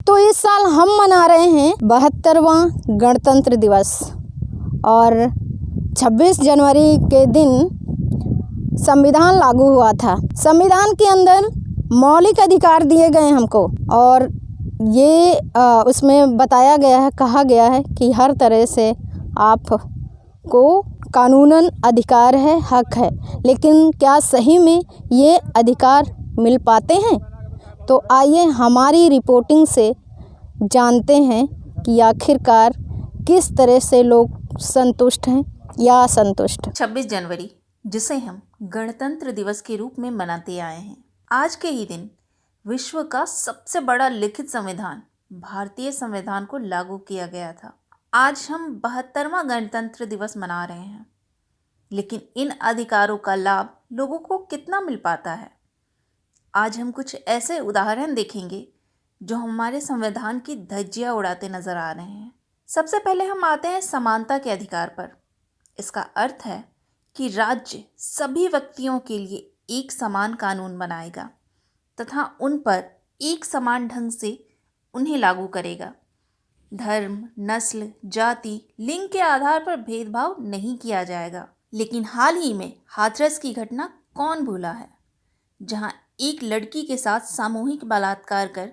तो इस साल हम मना रहे हैं 72वां गणतंत्र दिवस और 26 जनवरी के दिन संविधान लागू हुआ था। संविधान के अंदर मौलिक अधिकार दिए गए हमको और ये उसमें बताया गया है, कहा गया है कि हर तरह से आपको कानूनन अधिकार है, हक है, लेकिन क्या सही में ये अधिकार मिल पाते हैं? तो आइए हमारी रिपोर्टिंग से जानते हैं कि आखिरकार किस तरह से लोग संतुष्ट हैं या असंतुष्ट। 26 जनवरी जिसे हम गणतंत्र दिवस के रूप में मनाते आए हैं, आज के ही दिन विश्व का सबसे बड़ा लिखित संविधान भारतीय संविधान को लागू किया गया था। आज हम 72वां गणतंत्र दिवस मना रहे हैं, लेकिन इन अधिकारों का लाभ लोगों को कितना मिल पाता है? आज हम कुछ ऐसे उदाहरण देखेंगे जो हमारे संविधान की धज्जियां उड़ाते नजर आ रहे हैं। सबसे पहले हम आते हैं समानता के अधिकार पर। इसका अर्थ है कि राज्य सभी व्यक्तियों के लिए एक समान कानून बनाएगा तथा उन पर एक समान ढंग से उन्हें लागू करेगा। धर्म, नस्ल, जाति, लिंग के आधार पर भेदभाव नहीं किया जाएगा। लेकिन हाल ही में हाथरस की घटना कौन भूला है, जहां एक लड़की के साथ सामूहिक बलात्कार कर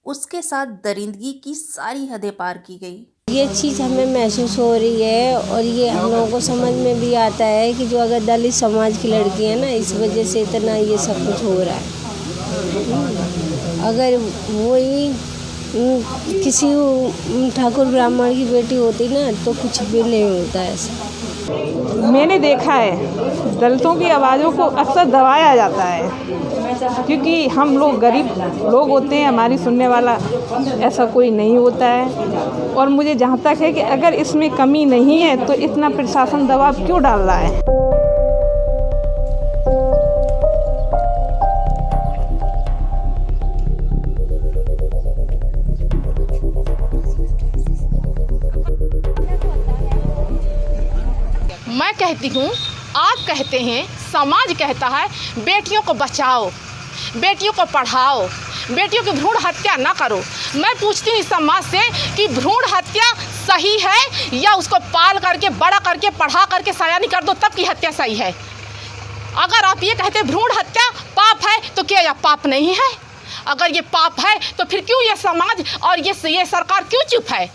उसके साथ दरिंदगी की सारी हदें पार की गई। ये चीज़ हमें महसूस हो रही है और ये हम लोगों को समझ में भी आता है कि जो अगर दलित समाज की लड़की है ना, इस वजह से इतना ये सब कुछ हो रहा है। अगर वही किसी ठाकुर ब्राह्मण की बेटी होती ना तो कुछ भी नहीं होता ऐसा। मैंने देखा है दलितों की आवाज़ों को अक्सर दबाया जाता है, क्योंकि हम लोग गरीब लोग होते हैं, हमारी सुनने वाला ऐसा कोई नहीं होता है। और मुझे जहाँ तक है कि अगर इसमें कमी नहीं है तो इतना प्रशासन दबाव क्यों डाल रहा है? मैं कहती हूँ, आप कहते हैं, समाज कहता है बेटियों को बचाओ, बेटियों को पढ़ाओ, बेटियों की भ्रूण हत्या ना करो। मैं पूछती हूँ इस समाज से कि भ्रूण हत्या सही है या उसको पाल करके बड़ा करके पढ़ा करके सयानी कर दो तब की हत्या सही है? अगर आप ये कहते भ्रूण हत्या पाप है तो क्या यह पाप नहीं है? अगर ये पाप है तो फिर क्यों ये समाज और ये सरकार क्यों चुप है?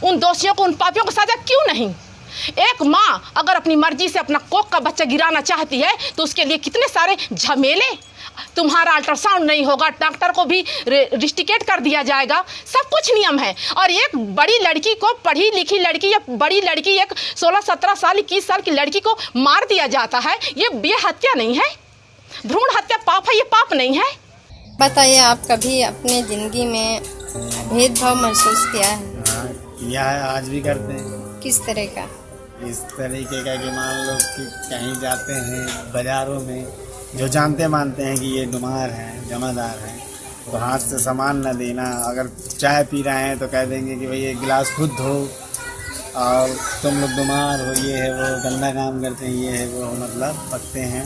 उन दोषियों को, उन पापियों को सजा क्यों नहीं? एक माँ अगर अपनी मर्जी से अपना कोख का बच्चा गिराना चाहती है तो उसके लिए कितने सारे झमेले। तुम्हारा अल्ट्रासाउंड नहीं होगा, डॉक्टर को भी रिस्ट्रिकेट कर दिया जाएगा, सब कुछ नियम है। और एक बड़ी लड़की को, पढ़ी लिखी लड़की या बड़ी लड़की, एक 16-17 साल 21 साल की लड़की को मार दिया जाता है, ये हत्या नहीं है? भ्रूण हत्या पाप है, ये पाप नहीं है? बताइए, आप कभी अपने ज़िंदगी में भेदभाव महसूस किया है? हाँ, किया है, आज भी करते हैं। किस तरह का? इस तरीके का कि मान लो कि कहीं जाते हैं बाज़ारों में, जो जानते मानते हैं कि ये बीमार हैं, जमादार हैं, तो हाथ से सामान न देना। अगर चाय पी रहे हैं तो कह देंगे कि भाई ये गिलास खुद धो, और तुम लोग बीमार हो, ये है वो, गंदा काम करते हैं, ये है वो, मतलब पकते हैं।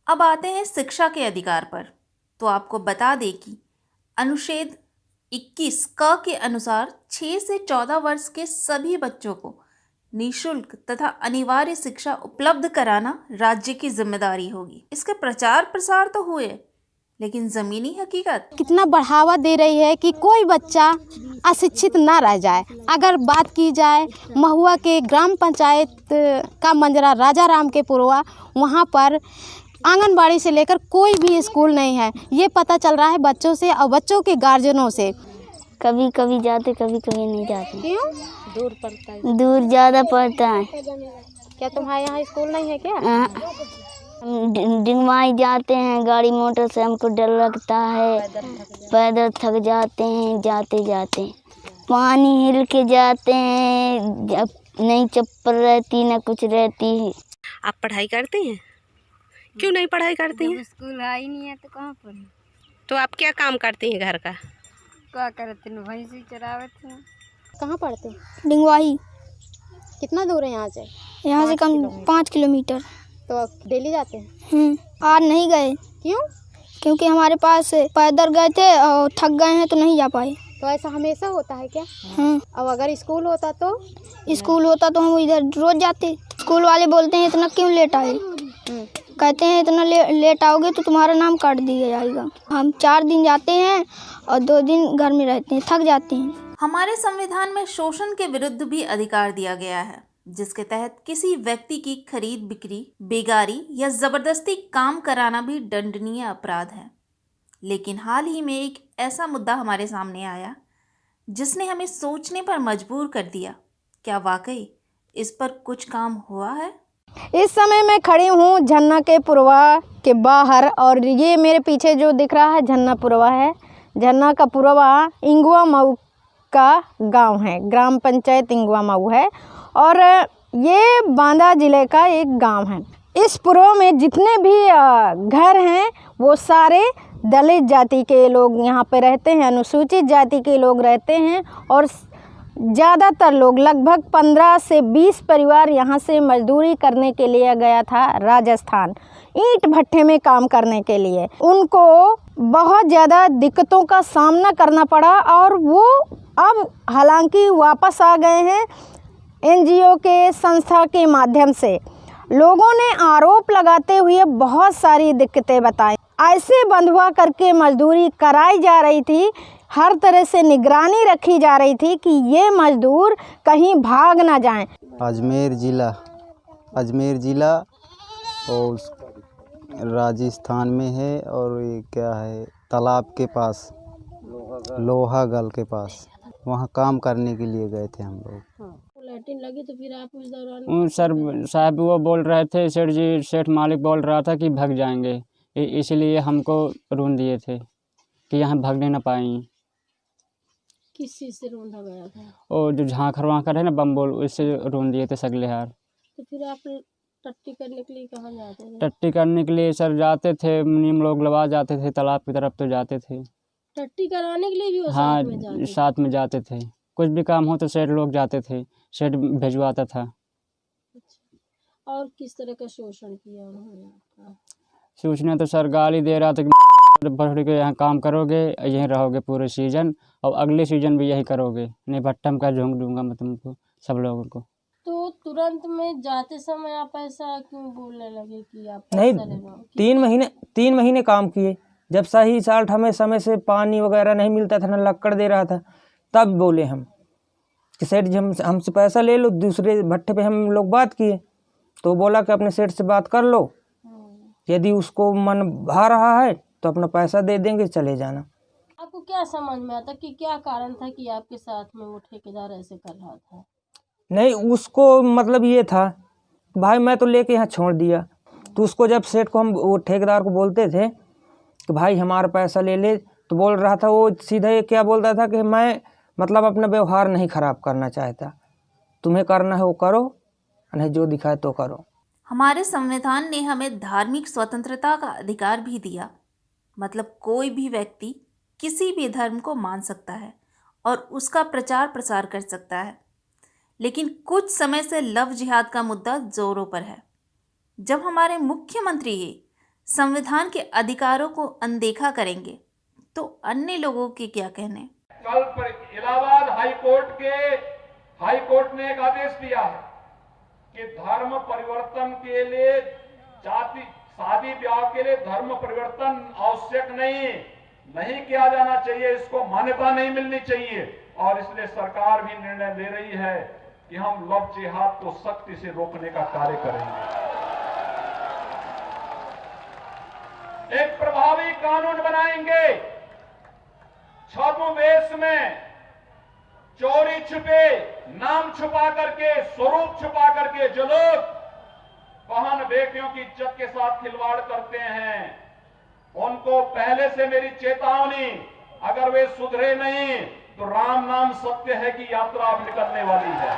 अब आते हैं शिक्षा के अधिकार पर। तो आपको बता दें कि अनुच्छेद 21 क के अनुसार 6 से 14 वर्ष के सभी बच्चों को निःशुल्क तथा अनिवार्य शिक्षा उपलब्ध कराना राज्य की जिम्मेदारी होगी। इसके प्रचार प्रसार तो हुए, लेकिन जमीनी हकीकत कितना बढ़ावा दे रही है कि कोई बच्चा अशिक्षित ना रह जाए। अगर बात की जाए महुआ के ग्राम पंचायत का मंजरा राजा राम के पुरवा, वहाँ पर आंगनबाड़ी से लेकर कोई भी स्कूल नहीं है। ये पता चल रहा है बच्चों से और बच्चों के गार्जियनों से। कभी कभी जाते, कभी कभी नहीं जाते। क्यों? दूर पड़ता है। दूर ज़्यादा पड़ता है। क्या तुम्हारे यहाँ स्कूल नहीं है क्या? डिंगवाई जाते हैं गाड़ी मोटर से, हमको डर लगता है, पैदल थक जाते हैं जाते जाते। पानी हिल के जाते हैं, जब नहीं चप्पल रहती ना कुछ रहती है। आप पढ़ाई करते हैं? क्यों नहीं पढ़ाई करती हैं? स्कूल आई नहीं है तो कहाँ पढ़े? तो आप क्या काम करती हैं घर का? क्या करते हैं, भैंसी चरावत हैं। कहाँ पढ़ते हैं? डिंगवाही। कितना दूर है यहाँ से? यहाँ से कम 5 किलोमीटर। तो डेली जाते हैं? आज नहीं गए। क्यों? क्योंकि हमारे पास पैदल गए थे और थक गए हैं तो नहीं जा पाए। तो ऐसा हमेशा होता है क्या? हाँ, अब अगर स्कूल होता तो? स्कूल होता तो हम इधर रोज जाते। स्कूल वाले बोलते हैं इतना क्यों लेट आए, कहते हैं इतना लेट आओगे तो तुम्हारा नाम काट दिया जाएगा। हम 4 दिन जाते हैं और 2 दिन घर में रहते हैं, थक जाते हैं। हमारे संविधान में शोषण के विरुद्ध भी अधिकार दिया गया है, जिसके तहत किसी व्यक्ति की खरीद बिक्री, बेगारी या जबरदस्ती काम कराना भी दंडनीय अपराध है। लेकिन हाल ही में एक ऐसा मुद्दा हमारे सामने आया जिसने हमें सोचने पर मजबूर कर दिया। क्या वाकई इस पर कुछ काम हुआ है? इस समय मैं खड़ी हूँ झन्ना के पुरवा के बाहर और ये मेरे पीछे जो दिख रहा है झन्ना पुरवा है। झन्ना का पुरवा इंगुआ मऊ का गांव है, ग्राम पंचायत इंगुआ मऊ है और ये बांदा जिले का एक गांव है। इस पुरवा में जितने भी घर हैं वो सारे दलित जाति के लोग यहाँ पे रहते हैं, अनुसूचित जाति के लोग रहते हैं और ज़्यादातर लोग लगभग 15 से 20 परिवार यहाँ से मजदूरी करने के लिए गया था राजस्थान, ईंट भट्ठे में काम करने के लिए। उनको बहुत ज़्यादा दिक्कतों का सामना करना पड़ा और वो अब हालांकि वापस आ गए हैं एनजीओ के संस्था के माध्यम से। लोगों ने आरोप लगाते हुए बहुत सारी दिक्कतें बताई। ऐसे बंधुआ करके मजदूरी कराई जा रही थी, हर तरह से निगरानी रखी जा रही थी कि ये मजदूर कहीं भाग ना जाएं। अजमेर ज़िला और राजस्थान में है और ये क्या है तालाब के पास, लोहागल के पास, वहाँ काम करने के लिए गए थे हम लोग। लैट्रिन लगी तो फिर आप उस दौरान? सर साहब वो बोल रहे थे, सेठ मालिक बोल रहा था कि भाग जाएंगे, इसलिए हमको रूम दिए थे कि यहाँ भागने ना पाएं। किस चीज़ से रोंधा गया था? और जो झांखर वाँखर है ना बम्बोल, उससे रूम दिए थे सगले हार। तो फिर आप टट्टी करने के लिए कहाँ जाते थे? टट्टी करने के लिए सर जाते थे, नीम लोग लगा जाते थे, तालाब की तरफ तो जाते थे। टट्टी कराने के लिए भी वो हाँ साथ में जाते? साथ में जाते थे, कुछ भी काम हो तो सेठ लोग जाते थे, सेठ भिजवाता था। और किस तरह का शोषण किया उन्होंने आपका? सूचना तो सर गाली दे रहा था कि बढ़ के यहाँ काम करोगे, यहीं रहोगे पूरे सीजन और अगले सीजन भी यही करोगे, नहीं भट्टम का झोंक दूंगा मैं तुमको सब लोगों को। तो तुरंत में जाते समय आप ऐसा क्यों बोलने लगे कि आप नहीं, पैसा ले लो? 3 महीने काम किए, जब सही साल्ट हमें समय से पानी वगैरह नहीं मिलता था, ना लक्कड़ दे रहा था, तब बोले हम कि सेठ जी हमसे पैसा ले लो। दूसरे भट्टे पे हम लोग बात किए तो बोला कि अपने सेठ से बात कर लो, यदि उसको मन भा रहा है तो अपना पैसा दे देंगे, चले जाना। आपको क्या समझ में आता कि क्या कारण था कि आपके साथ में वो ठेकेदार ऐसे कर रहा था? नहीं, उसको मतलब ये था भाई मैं तो लेके यहाँ छोड़ दिया, तो उसको जब सेठ को हम वो ठेकेदार को बोलते थे कि भाई हमारा पैसा ले ले, तो बोल रहा था वो सीधे क्या बोलता था कि मैं मतलब अपना व्यवहार नहीं ख़राब करना चाहता, तुम्हें करना है वो करो, नहीं जो दिखाए तो करो। हमारे संविधान ने हमें धार्मिक स्वतंत्रता का अधिकार भी दिया, मतलब कोई भी व्यक्ति किसी भी धर्म को मान सकता है और उसका प्रचार प्रसार कर सकता है। लेकिन कुछ समय से लव जिहाद का मुद्दा जोरों पर है। जब हमारे मुख्यमंत्री ये संविधान के अधिकारों को अनदेखा करेंगे तो अन्य लोगों के क्या कहने। कल इलाहाबाद हाई कोर्ट ने एक आदेश दिया है कि धर्म परिवर्तन के लिए शादी ब्याह के लिए धर्म परिवर्तन आवश्यक नहीं किया जाना चाहिए, इसको मान्यता नहीं मिलनी चाहिए। और इसलिए सरकार भी निर्णय ले रही है कि हम लव जिहाद को सख्ती से रोकने का कार्य करेंगे। एक प्रभावी कानून बनाएंगे। छद्मवेश में चोरी छुपे, नाम छुपा करके, स्वरूप छुपा करके जो लोग बहन बेटियों की इज्जत के साथ खिलवाड़ करते हैं, उनको पहले से मेरी चेतावनी, अगर वे सुधरे नहीं तो राम नाम सत्य है की यात्रा अब निकलने वाली है।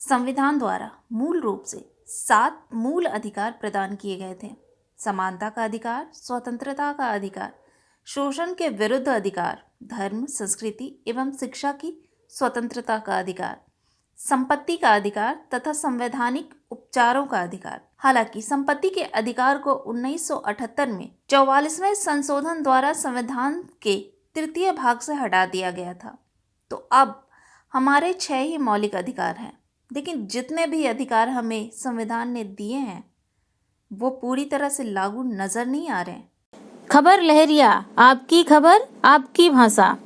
संविधान द्वारा मूल रूप से 7 मूल अधिकार प्रदान किए गए थे। समानता का अधिकार, स्वतंत्रता का अधिकार, शोषण के विरुद्ध अधिकार, धर्म, संस्कृति एवं शिक्षा की स्वतंत्रता का अधिकार, संपत्ति का अधिकार तथा संवैधानिक उपचारों का अधिकार। हालांकि संपत्ति के अधिकार को 1978 में 44वें संशोधन द्वारा संविधान के तृतीय भाग से हटा दिया गया था। तो अब हमारे 6 ही मौलिक अधिकार हैं, लेकिन जितने भी अधिकार हमें संविधान ने दिए हैं वो पूरी तरह से लागू नजर नहीं आ रहे हैं। खबर लहरिया, आपकी खबर आपकी भाषा।